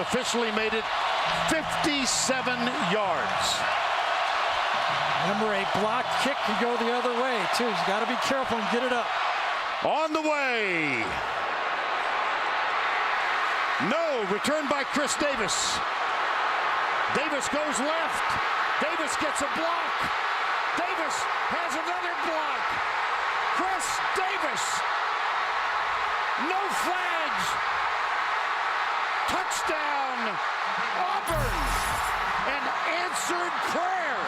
officially made it 57 yards. Remember, a block kick can go the other way, too. He's got to be careful and get it up. On the way. No, return by Chris Davis. Davis goes left. Davis gets a block. Davis has another block. Chris Davis. No flags. Touchdown. Auburn. An answered prayer.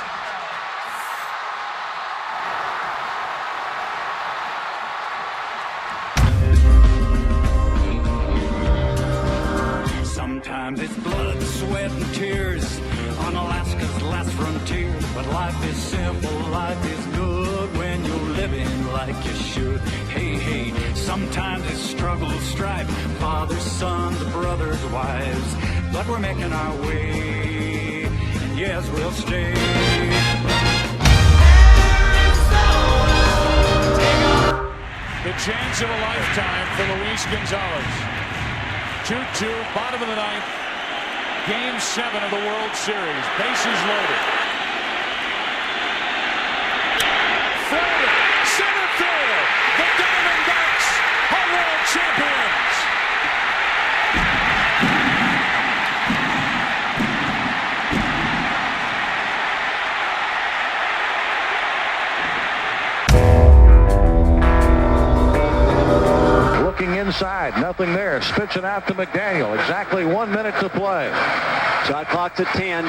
Sometimes it's blood, sweat, and tears on Alaska's last frontier. But life is simple, life is good when you're living like you should. Hey, hey, sometimes it's struggle, strife, fathers, sons, brothers, wives. But we're making our way, and yes, we'll stay. The chance of a lifetime for Luis Gonzalez. 2-2, bottom of the ninth, Game 7 of the World Series. Bases loaded. Floater, center field. The Diamondbacks are world champions. Looking inside, nothing there. Spits it out to McDaniel. Exactly 1 minute to play. Shot clock's at 10.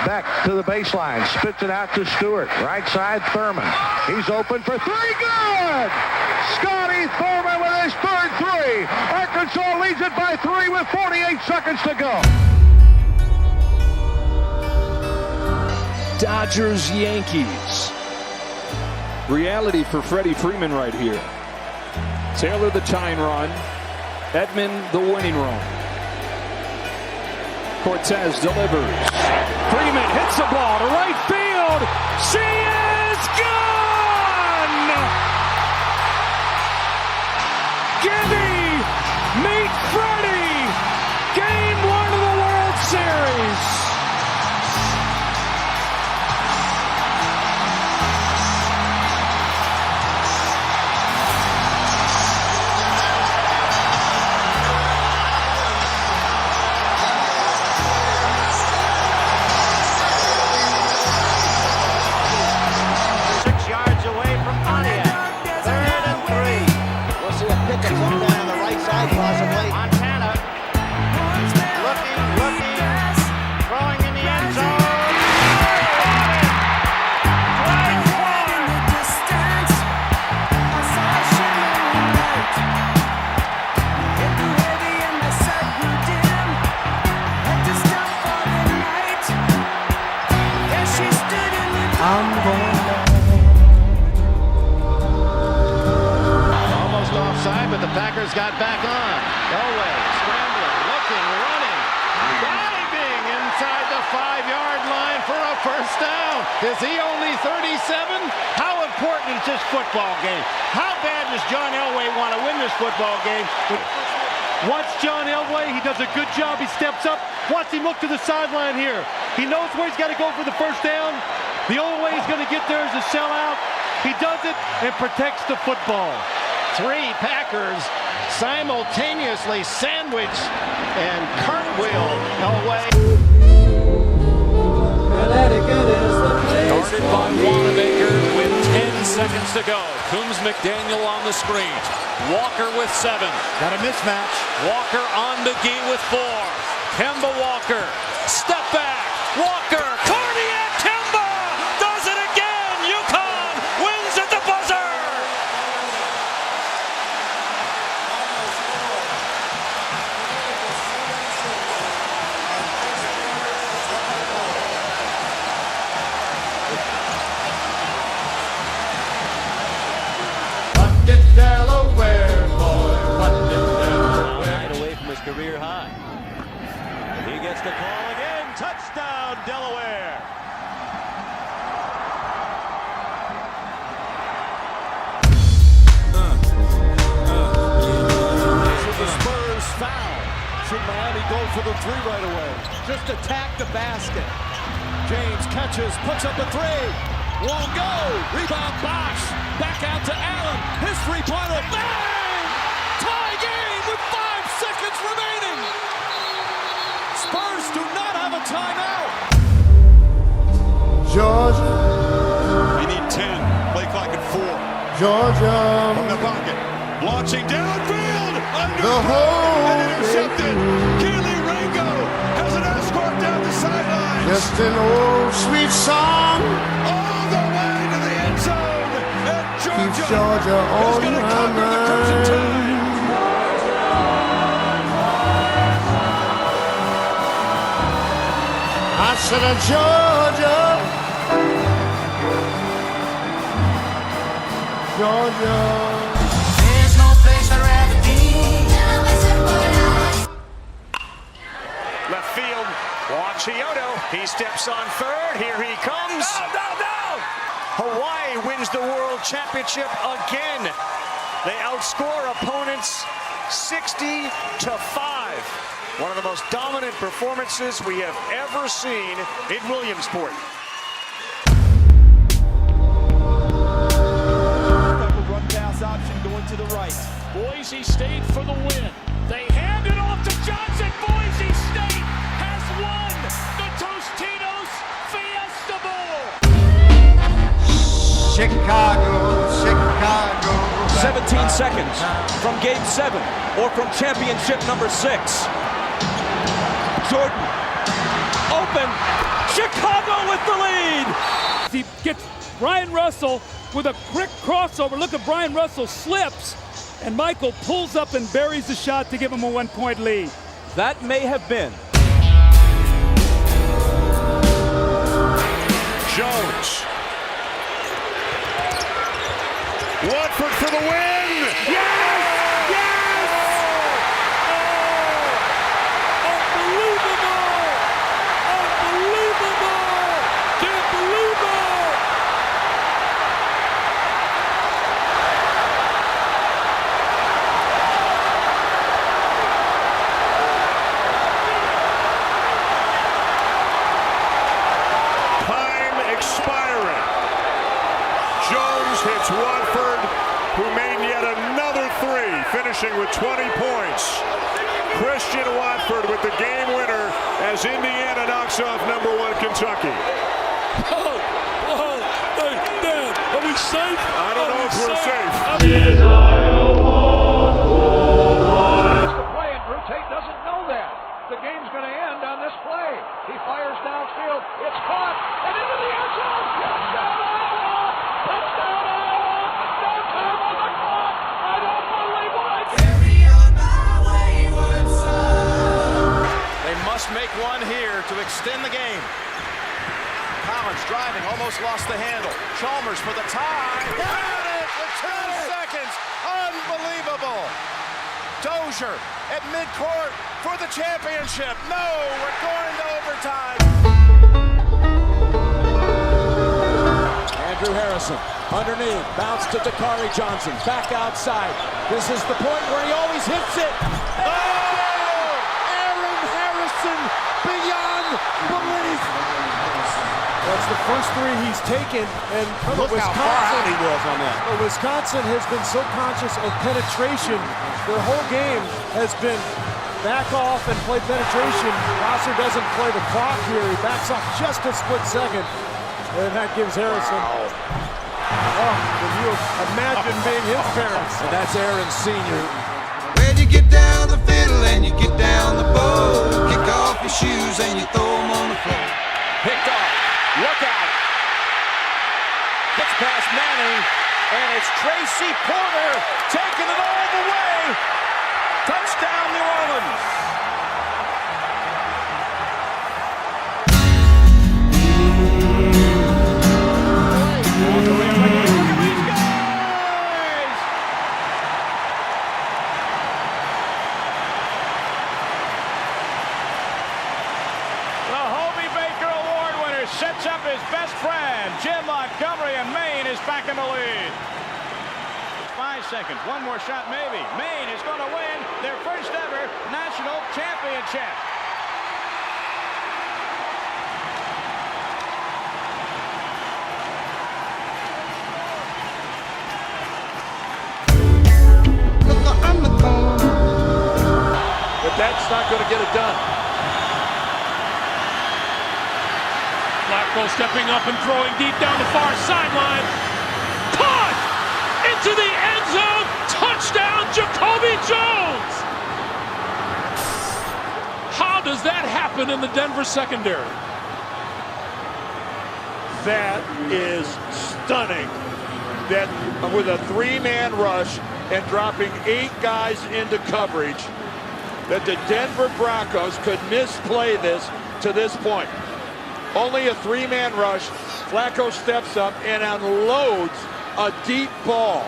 Back to the baseline. Spits it out to Stewart. Right side, Thurman. He's open for three. Good! Scotty Thurman with his third three. Arkansas leads it by 3 with 48 seconds to go. Dodgers, Yankees. Reality for Freddie Freeman right here. Taylor the tying run. Edman the winning run. Cortez delivers. Freeman hits the ball to right field. She is gone! Gibby, meet Freddie. Game 1 of the World Series. Almost offside, but the Packers got back on. Elway scrambling, looking, running, diving inside the 5-yard line for a first down. Is he only 37? How important is this football game? How bad does John Elway want to win this football game? Watch John Elway. He does a good job. He steps up. Watch him look to the sideline here. He knows where he's got to go for the first down. The only way he's going to get there is to sell out. He does it and protects the football. 3 Packers simultaneously sandwiched and cartwheel Elway. Guarded by Wanamaker with 10 seconds to go. Coombs McDaniel on the screen. Walker with 7. Got a mismatch. Walker on McGee with 4. Kemba Walker. Step back. Walker. Cardiac Kemba does it again. UConn wins at the buzzer. Delaware, boy. Right away from his career high. He gets the call again. Touchdown, Delaware. The Spurs foul. watching Miami go for the three right away. Just attack the basket. James catches, puts up a three. Won't go. Rebound Bosch. Back out to Allen. His three-pointer. Bang! Tie game with 5 seconds remaining. Spurs do not have a timeout. Georgia. You need 10. Play clock at 4. Georgia. From the pocket. Launching downfield. Under The whole and intercepted. Keely Ringo has an escort down the sidelines. Just an old sweet song. All the way to the end zone. And Keeps Georgia Georgia is on going to my conquer the Crimson Tide. I said, Georgia. Georgia. There's no place I'd rather be. Left field. Juan Chiodo. He steps on third. Here he comes. No. Hawaii wins the World Championship again. They outscore opponents 60-5. One of the most dominant performances we have ever seen in Williamsport. Run pass option going to the right. Boise State for the win. They hand it off to Johnson. Boise State has won the Tostitos Fiesta Bowl. Chicago. 17 seconds from game 7 or from championship number 6. Jordan open. Chicago with the lead. He gets Brian Russell with a quick crossover. Look at Brian Russell slips, and Michael pulls up and buries the shot to give him a 1-point lead. That may have been. Jones. Watford for the win. Yes! Hits Watford, who made yet another three, finishing with 20 points. Christian Watford with the game winner as Indiana knocks off #1 Kentucky. Dan, are we safe? I don't know if we're safe. The Play and Drew Tate doesn't know that. The game's going to end on this play. He fires downfield. It's caught and into the end zone. Touchdown Iowa! Touchdown Iowa! No time on the clock. I don't believe what I carry on my wayward son. They must make one here to extend the game. Collins driving, almost lost the handle. Chalmers for the tie. Got it with 2 seconds. Unbelievable. Dozier at midcourt for the championship. No, we're going to overtime. Andrew Harrison underneath, bounce to Dakari Johnson, back outside. This is the point where he always hits it. Oh! Aaron Harrison beyond belief. That's the first three he's taken, and Look how far out he was on that. Wisconsin has been so conscious of penetration. Their whole game has been back off and play penetration. Rosser doesn't play the clock here. He backs off just a split second. And that gives Harrison. Oh, can you imagine being his parents? And that's Aaron Sr. When you get down the fiddle and you get down the bow, kick off your shoes and you throw them on the floor. Picked off. Look out. Gets past Manning. And it's Tracy Porter taking it all the way. Touchdown, New Orleans. Sets up his best friend. Jim Montgomery, and Maine is back in the lead. 5 seconds. One more shot, maybe. Maine is going to win their first ever national championship. But that's not going to get it done. Flacco stepping up and throwing deep down the far sideline. Caught into the end zone. Touchdown, Jacoby Jones. How does that happen in the Denver secondary? That is stunning. That with a three-man rush and dropping 8 guys into coverage, that the Denver Broncos could misplay this to this point. Only a 3-man rush. Flacco steps up and unloads a deep ball.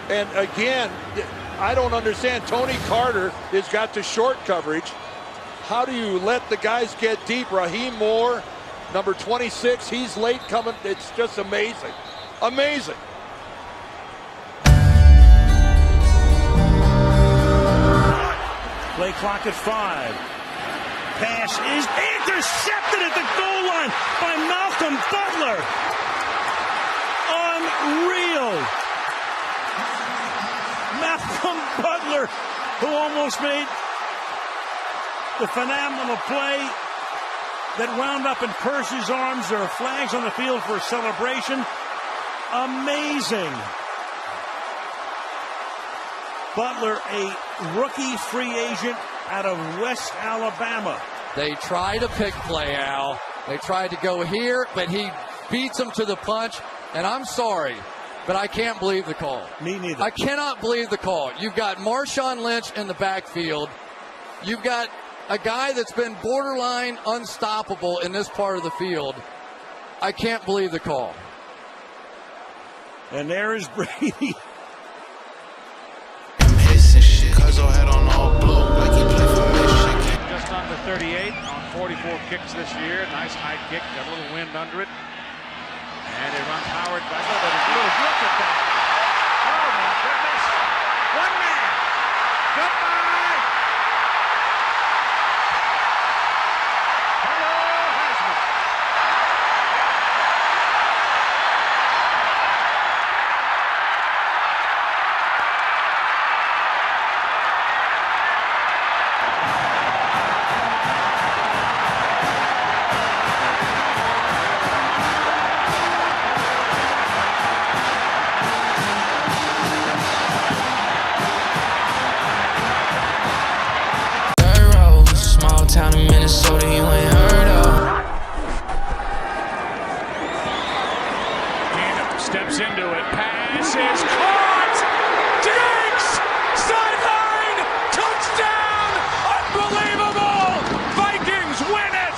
And again, I don't understand. Tony Carter has got the short coverage. How do you let the guys get deep? Raheem Moore, number 26, he's late coming. It's just amazing. Amazing. Play clock at 5. Pass is intercepted at the goal line by Malcolm Butler. Unreal. Malcolm Butler, who almost made the phenomenal play that wound up in Percy's arms. There are flags on the field for a celebration. Amazing. Butler, a rookie free agent out of West Alabama. They tried a pick play, Al. They tried to go here, but he beats them to the punch. And I'm sorry, but I can't believe the call. Me neither. I cannot believe the call. You've got Marshawn Lynch in the backfield. You've got a guy that's been borderline unstoppable in this part of the field. I can't believe the call. And there is Brady. Just under 38 on 44 kicks this year. Nice high kick, got a little wind under it. And it runs Howard back up. Look at that. Oh my goodness. One man. Goodbye. Hello, Heisman. Town in Minnesota you ain't heard of. Keenum steps into it. Pass is caught. Diggs! Sideline! Touchdown! Unbelievable! Vikings win it!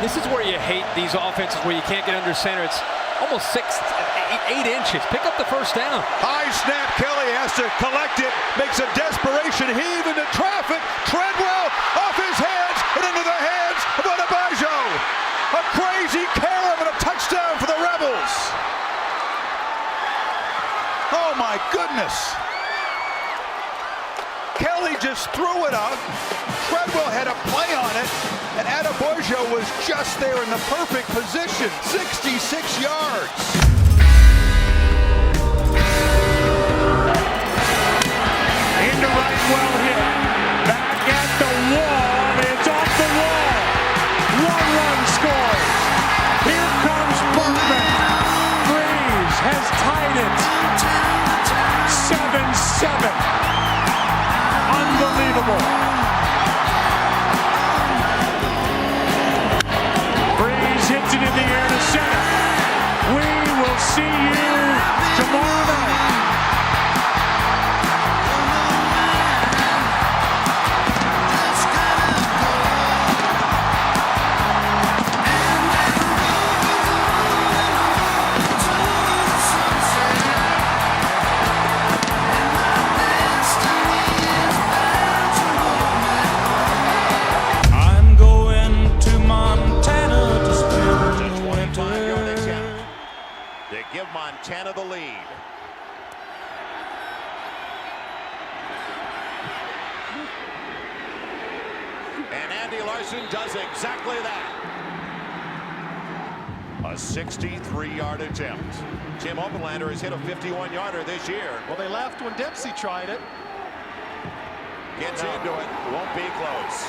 This is where you hate these offenses where you can't get under center. It's almost 8 inches. Pick up the first down. High snap. Kelly has to collect it. Makes a desperation heave into traffic. Treadwell off his hands and into the hands of Adebayo. A crazy carom and a touchdown for the Rebels. Oh my goodness. Kelly just threw it up. Treadwell had a play on it, and Adebayo was just there in the perfect position. 66 yards. Into right, well hit. Back at the wall. It's off the wall. 1 run scores. Here comes Bergman. Breeze has tied it. 7-7. Unbelievable. Breeze hits it in the air to center. We will see you tomorrow night. Montana the lead. And Andy Larson does exactly that. A 63-yard attempt. Tim Oppenlander has hit a 51-yarder this year. Well, they laughed when Dempsey tried it. Gets into it, won't be close.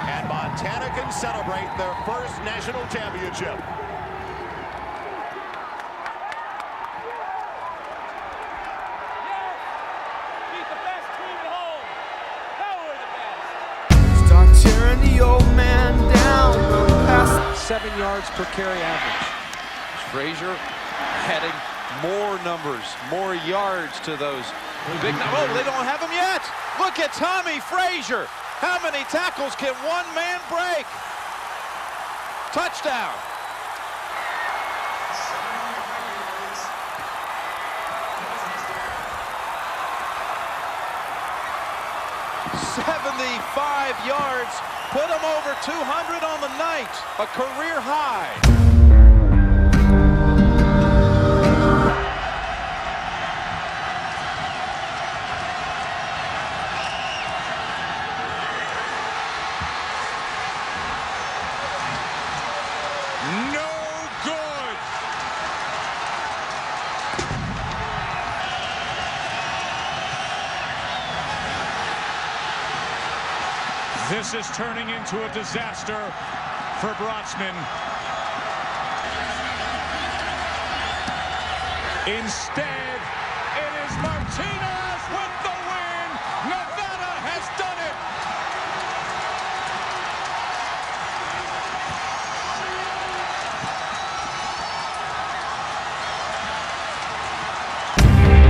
And Montana can celebrate their first national championship. Start tearing the old man down. 7 yards per carry average. Frazier adding more numbers, more yards to those big. Oh, they don't have him yet. Look at Tommy Frazier. How many tackles can one man break? Touchdown. "75 yards, put him over 200 on the night, a career high." No good. This is turning into a disaster for Brotzman. Instead, it is Martinez with the win. Nevada has done it.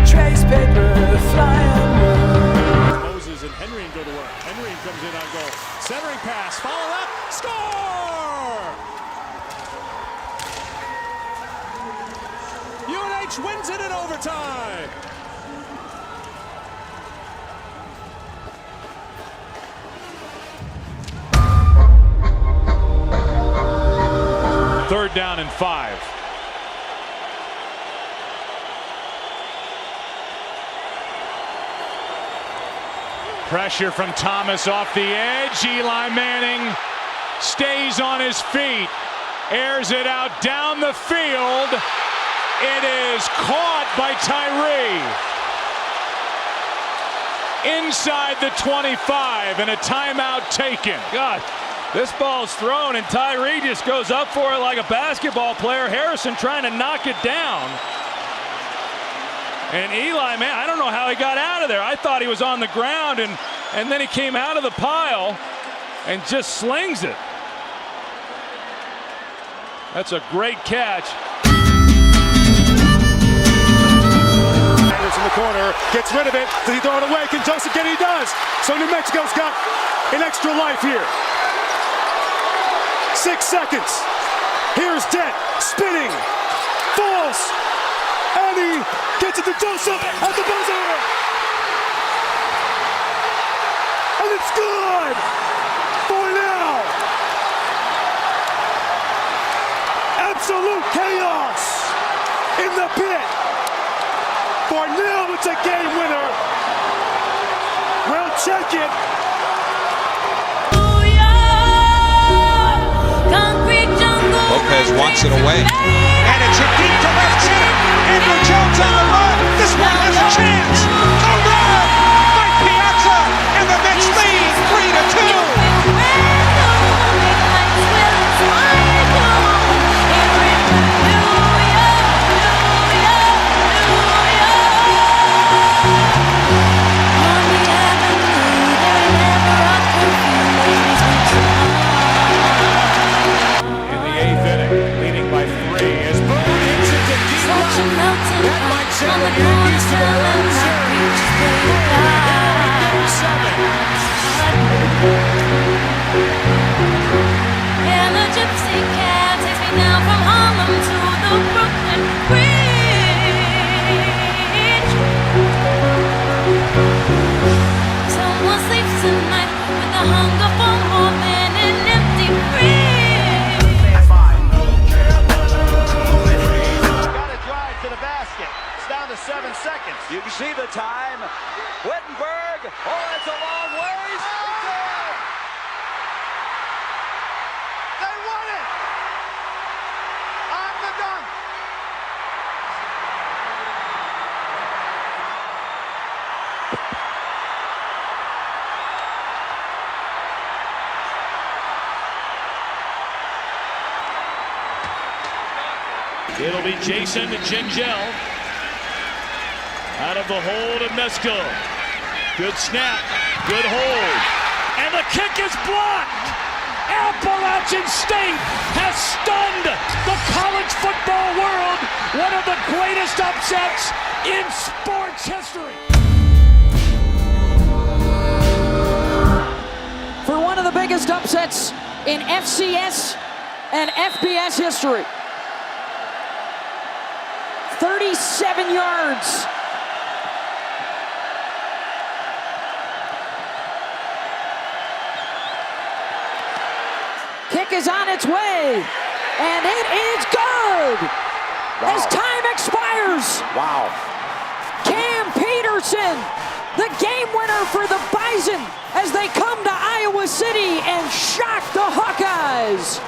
Trace paper flying. Moses and Henry go to work. Henry comes in on goal. Centering pass, follow up, score! UNH wins it in overtime. Third down and 5. Pressure from Thomas off the edge. Eli Manning stays on his feet. Airs it out down the field. It is caught by Tyree. Inside the 25 and a timeout taken. God, this ball's thrown and Tyree just goes up for it like a basketball player. Harrison trying to knock it down. And Eli, man, I don't know how he got out of there. I thought he was on the ground, and then he came out of the pile and just slings it. That's a great catch. Sanders in the corner, gets rid of it. Does he throw it away? Can Joseph get it? He does. So New Mexico's got an extra life here. 6 seconds. Here's Dent, spinning, falls. And he gets it to Joseph at the buzzer. And it's good for now. Absolute chaos in the pit. For now, it's a game winner. We'll check it. Lopez wants it away. And it's hit deep to left field. Andrew Jones on the run. This one has a chance. A run by Piazza. And the Mets lead 3-2. That might send the Yankees to the World Series. time. Wittenberg. Oh, that's a long ways. They won it! On the dunk! It'll be Jason Gingell out of the hole to Mesco. Good snap, good hold, and the kick is blocked. Appalachian State has stunned the college football world. One of the greatest upsets in sports history. For one of the biggest upsets in FCS and FBS history. 37 yards. Kick is on its way, and it is good. Wow. As time expires. Wow. Cam Peterson, the game winner for the Bison as they come to Iowa City and shock the Hawkeyes.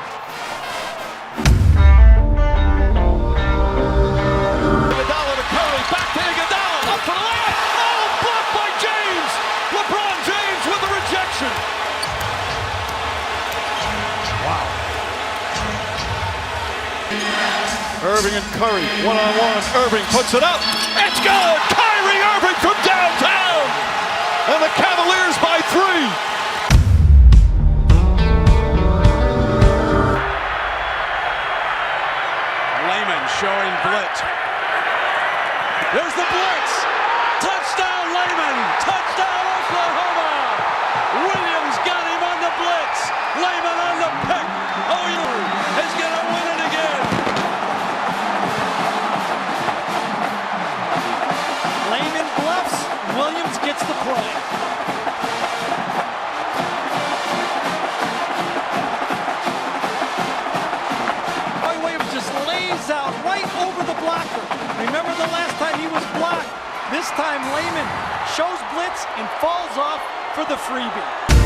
Irving and Curry, one-on-one. Irving puts it up. It's good! Kyrie Irving from downtown! And the Cavaliers by 3. Lehman showing blitz. There's the blitz! Touchdown Lehman! Touchdown Oklahoma! Williams got him on the blitz. Lehman on the pick. OU is going to win it again. Lehman bluffs. Williams gets the play. Williams just lays out right over the blocker. Remember the last time he was blocked? This time Lehman shows blitz and falls off for the freebie.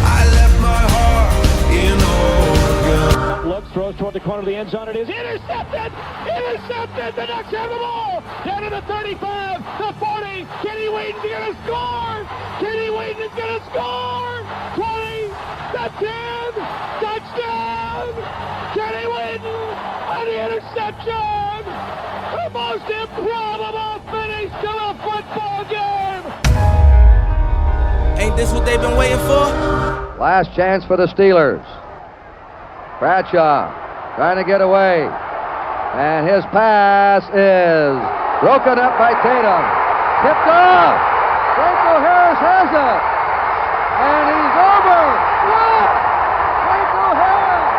I left my heart in Oregon. Looks, throws toward the corner of the end zone. It is intercepted! Intercepted! The Ducks have the ball! Down to the 35, the 40. Kenny Wheaton's going to score! Kenny Wheaton is going to score! 20, the 10, touchdown! Kenny Wheaton on the interception! The most improbable finish to a football game! Ain't this what they've been waiting for? Last chance for the Steelers. Bradshaw trying to get away. And his pass is broken up by Tatum. Tipped off. Franco Harris has it. And he's over. What? Franco Harris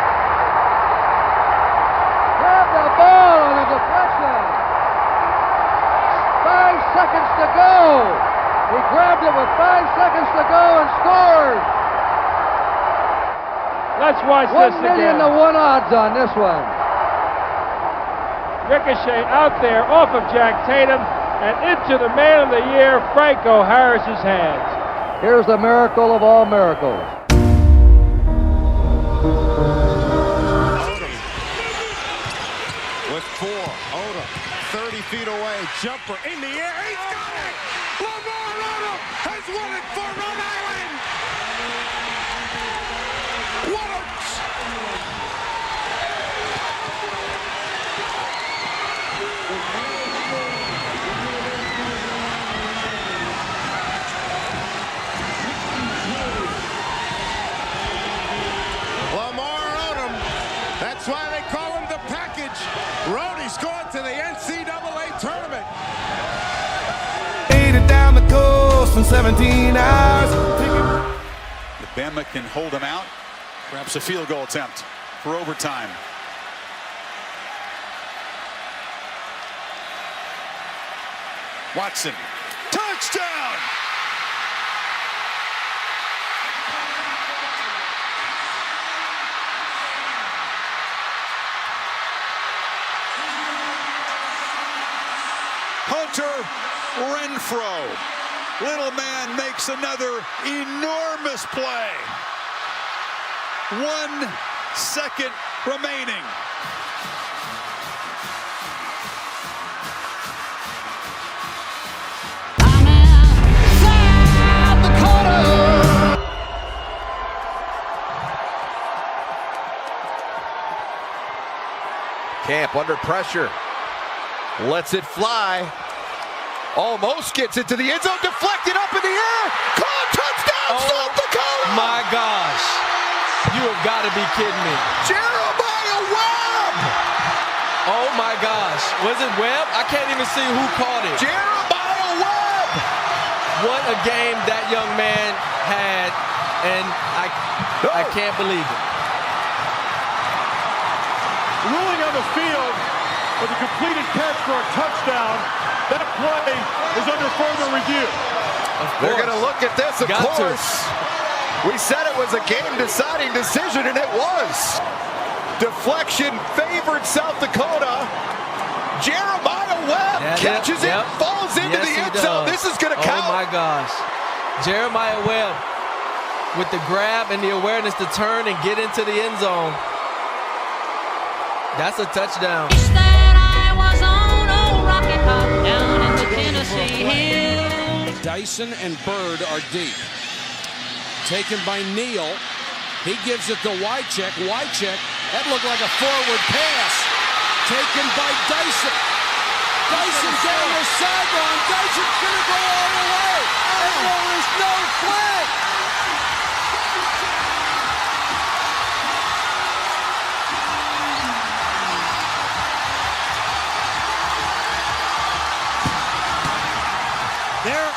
grabbed the ball on a deflection. 5 seconds to go. He grabbed it with 5 seconds to go and scored. Let's watch this again. 1 million to 1 odds on this one. Ricochet out there off of Jack Tatum and into the man of the year, Franco Harris's hands. Here's the miracle of all miracles. Odom with 4. Odom 30 feet away. Jumper in the air. He's got it! Lamar Odom has won it for Rhode Island! Works! Lamar Odom. That's why they call him the package. Rhodey scored to the NCAA tournament. Made it down the coast in 17 hours. Bama can hold him out. Perhaps a field goal attempt for overtime. Watson. Touchdown! Hunter Renfrow Little man makes another enormous play. 1 second remaining. Camp under pressure. Lets it fly. Almost gets into the end zone. Deflected up in the air. Call touchdown, South Dakota! My gosh. You have got to be kidding me. Jeremiah Webb! Oh my gosh. Was it Webb? I can't even see who caught it. Jeremiah Webb! What a game that young man had, and I can't believe it. Ruling on the field with a completed catch for a touchdown. That play is under further review. They're going to look at this, of course. We said it was a game-deciding decision, and it was. Deflection favored South Dakota. Jeremiah Webb catches it, falls into the end zone. This is going to count. Oh, my gosh. Jeremiah Webb with the grab and the awareness to turn and get into the end zone. That's a touchdown. Dyson and Bird are deep. Taken by Neal. He gives it to Wycheck. Wycheck, that looked like a forward pass. Taken by Dyson. Dyson down the sideline. Dyson's going to go all the way. And there is no flag. There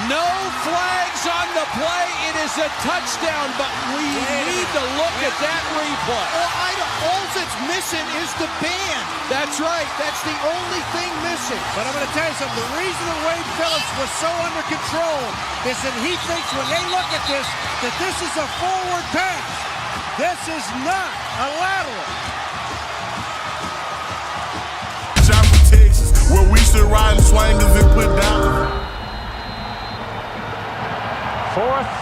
no flags on the play. It is a touchdown, but we need to look at that replay. All that's missing is the band. That's right. That's the only thing missing. But I'm going to tell you something. The reason that Wade Phillips was so under control is that he thinks when they look at this, that this is a forward pass. This is not a lateral. Chapel, Texas, where we still riding swangers and put down. 4th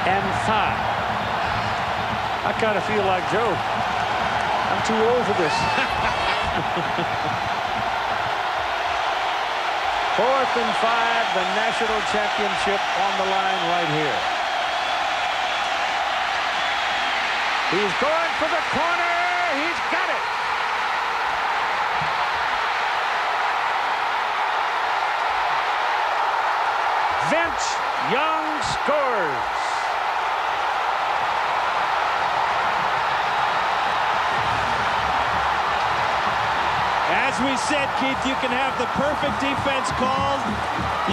and 5. I kind of feel like Joe. I'm too old for this. 4th and 5, the national championship on the line right here. He's going for the corner. He's got it. Vince Young scores. As we said, Keith, you can have the perfect defense called.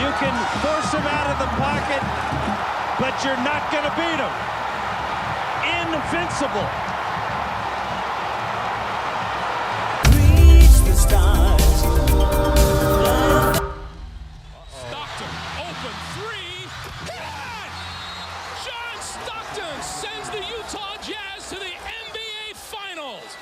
You can force him out of the pocket, but you're not going to beat him. Invincible. Reach the stars. Stockton, open three. Hit! John Stockton sends the Utah Jazz to the NBA Finals.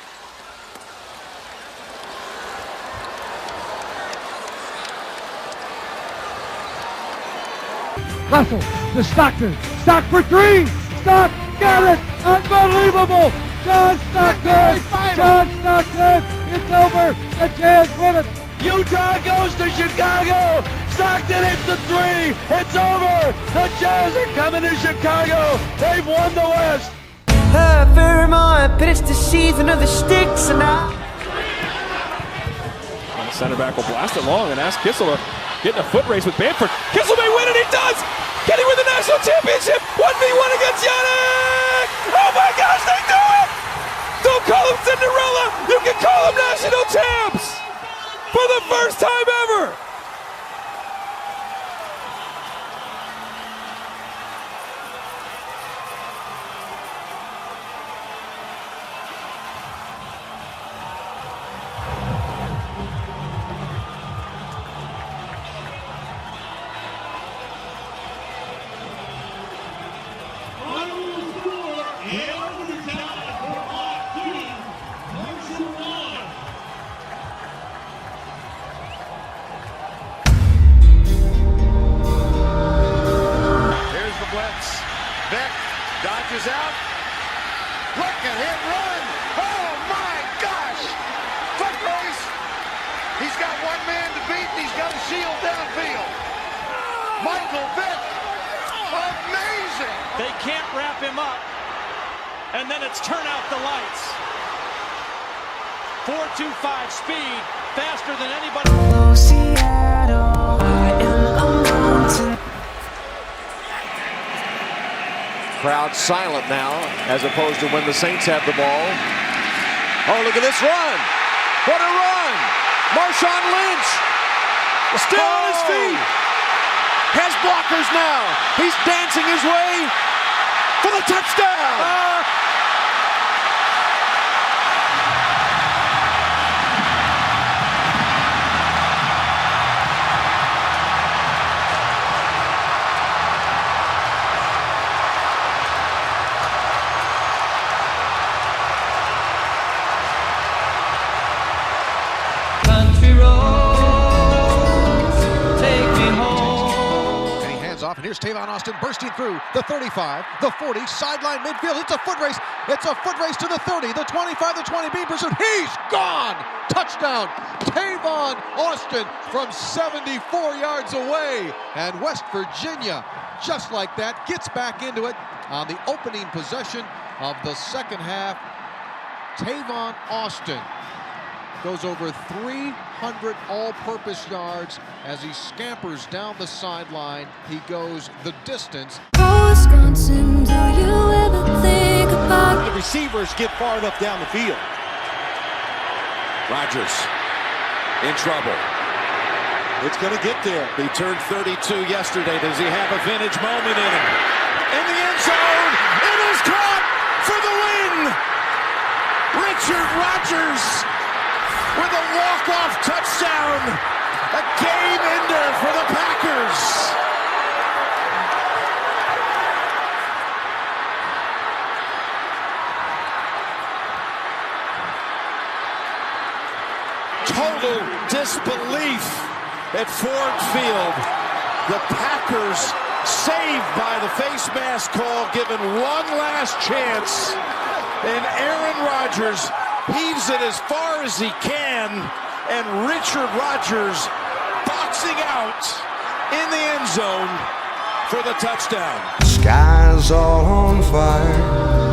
Russell to Stockton. Stock for 3. Stock got it. Unbelievable. John Stockton. John Stockton. It's over. The Jazz win it. Utah goes to Chicago. Stockton hits the 3. It's over. The Jazz are coming to Chicago. They've won the West. Vermont, but it's the season of the sticks and I. And the center back will blast it long and ask Kissel to get in a foot race with Bamford. Kissel may win it. He does. Can he win the national championship? 1v1 against Yannick. Oh my gosh, they do it. Don't call him Cinderella. You can call them national champs for the first time ever. Shield downfield. Michael Vick. Amazing. They can't wrap him up. And then it's turn out the lights. 4.25 speed, faster than anybody. Oh, Seattle, I am a mountain. Crowd silent now, as opposed to when the Saints have the ball. Oh, look at this run. What a run. Marshawn Lynch still on his feet. Has blockers now. He's dancing his way for the touchdown. Off, and here's Tavon Austin bursting through the 35, the 40, sideline midfield. It's a foot race. It's a foot race to the 30, the 25, the 20, being pursued. He's gone! Touchdown! Tavon Austin from 74 yards away. And West Virginia, just like that, gets back into it on the opening possession of the second half. Tavon Austin goes over 300 all-purpose yards as he scampers down the sideline. He goes the distance. Wisconsin, do you ever think about the receivers get far enough down the field? Rodgers in trouble. It's going to get there. He turned 32 yesterday. Does he have a vintage moment in him? In the end zone, it is caught for the win. Richard Rodgers with a walk-off touchdown, a game ender for the Packers. Total disbelief at Ford Field. The Packers saved by the face mask call, given one last chance, and Aaron Rodgers heaves it as far as he can, and Richard Rodgers boxing out in the end zone for the touchdown. Sky's all on fire.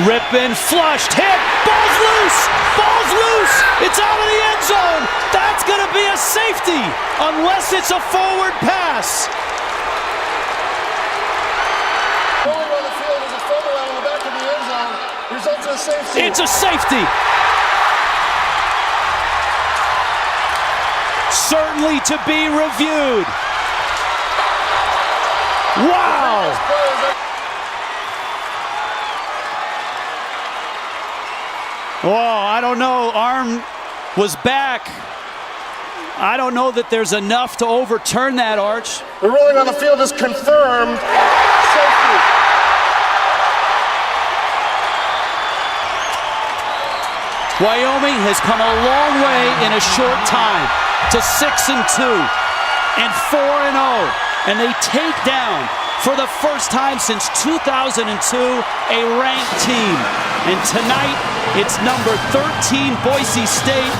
Rippin', flushed, hit, ball's loose! Ball's loose! It's out of the end zone! That's gonna be a safety, unless it's a forward pass. Rolling on the field is a fumble out on the back of the end zone. Results in a safety. It's a safety. Certainly to be reviewed. Wow! Oh, I don't know. Arm was back. I don't know that there's enough to overturn that, Arch. The rolling on the field is confirmed. Safety. Wyoming has come a long way in a short time to 6-2 and 4-0, and they take down for the first time since 2002 a ranked team. And tonight it's number 13 Boise State